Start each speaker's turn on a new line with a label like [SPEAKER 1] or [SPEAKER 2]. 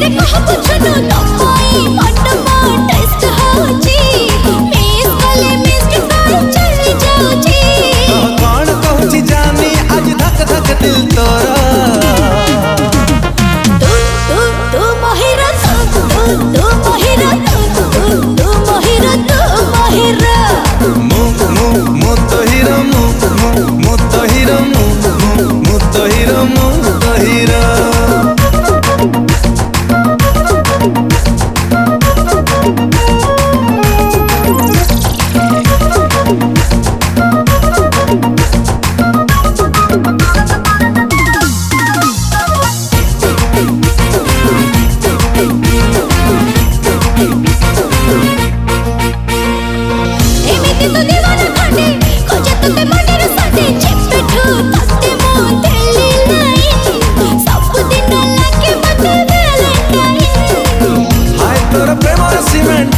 [SPEAKER 1] रे कहा पुछनु तमाई मनमा टेस्ट होची मिस कले मिस्ड कॉल चली जाऊची
[SPEAKER 2] कौन कहूची जानी आज धक धक दिल तोरा
[SPEAKER 1] तू महिरा तू महिरा तू महिरा
[SPEAKER 2] मु तो हीरो मु तो हीरो मु तो हीरो मु तो हीरो प्रेम सीमेंट